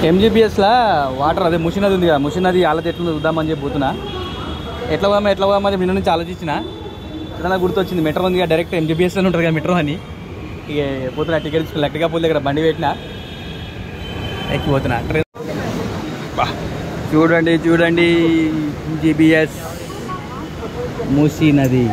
ఎంజీబీఎస్లో water అదే ముషి నది ఉంది కదా, ముషి నది ఆలత ఎట్లా చూద్దామని చెప్పి పోతున్నా. ఎట్లా పోదామని చెప్పి నిన్న నుంచి ఆలోచించిన. ఏదైనా గుర్తొచ్చింది, మెట్రో ఉంది కదా, డైరెక్ట్ ఎంజీబీఎస్లోనే ఉంటుంది కదా మెట్రో అని. ఇక పోతున్నా, టికెట్ తీసుకుని లెక్కగా పోతే దగ్గర బండి పెట్టినా, ఎక్కిపోతున్నా ట్రైన్. చూడండి చూడండి, ఎంజీబీఎస్ మూసీ నది.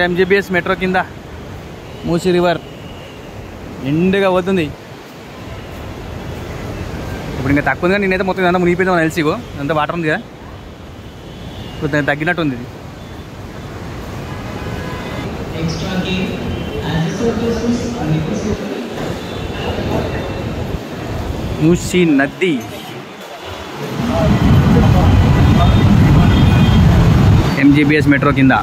ఎంజీబీఎస్ మెట్రో కింద మూసీ రివర్ నిండుగా పోతుంది. ఇప్పుడు ఇంకా తక్కువ ఉంది కానీ నేనైతే మొత్తం ఇదంతా మునిగిపోయింది ఎల్సీగో, అంతా వాటర్ ఉంది కదా, ఇప్పుడు తగ్గినట్టు ఉంది. మూసీ నది ఎంజీబీఎస్ మెట్రో కింద.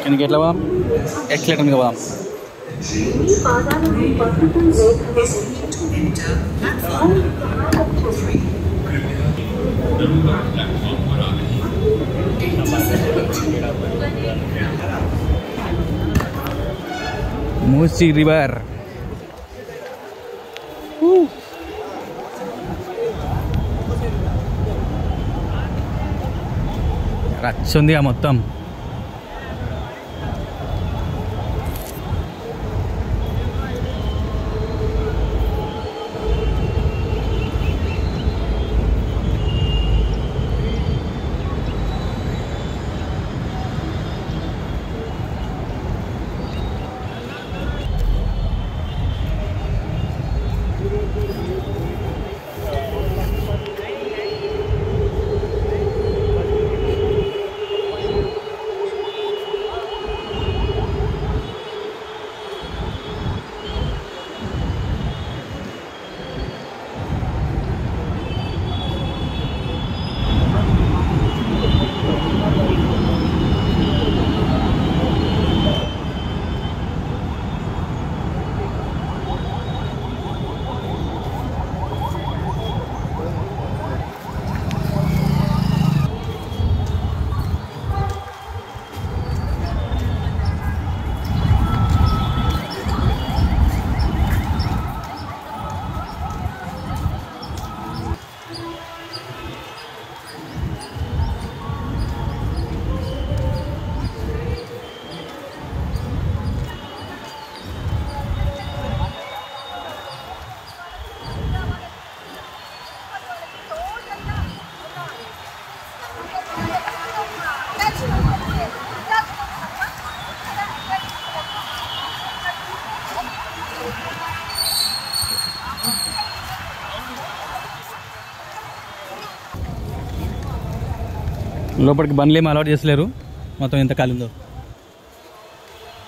దీనికి ఎట్లా పోదాం, ఎక్సలేటర్గా పోదాం. మూసీ రివర్ రచ్చుంది మొత్తం. లోపలికి బండ్లు ఏమి అలవాటు చేసలేరు, మొత్తం ఎంత ఖాళీ ఉందో.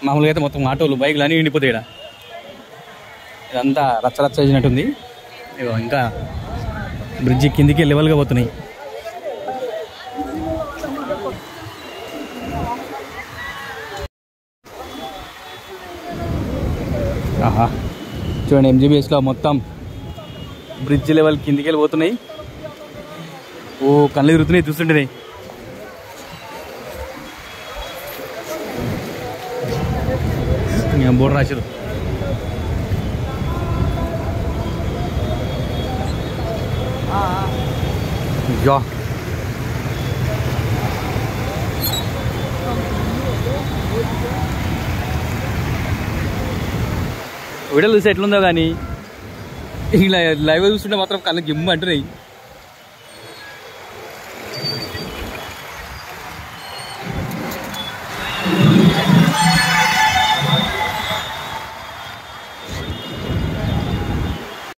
మామూలుగా అయితే మొత్తం ఆటోలు బైకులు అన్నీ నిండిపోతాయి. ఇక్కడ ఇదంతా రచ్చరచ్చ చేసినట్టుంది. ఇగో ఇంకా బ్రిడ్జి కిందికి లెవెల్గా పోతున్నాయి. ఆహా చూడండి, ఎంజీబీఎస్లో మొత్తం బ్రిడ్జ్ లెవెల్ కిందికి వెళ్ళి పోతున్నాయి. ఓ కళ్ళు తిరుగుతున్నాయి చూస్తుంటే. బోర్డు రాశారు. యా వీడియోలు చూసి ఎట్లుందో కానీ ఇలా లైవ్ చూస్తుంటే మాత్రం కళ్ళు గిమ్మ అంటున్నాయి.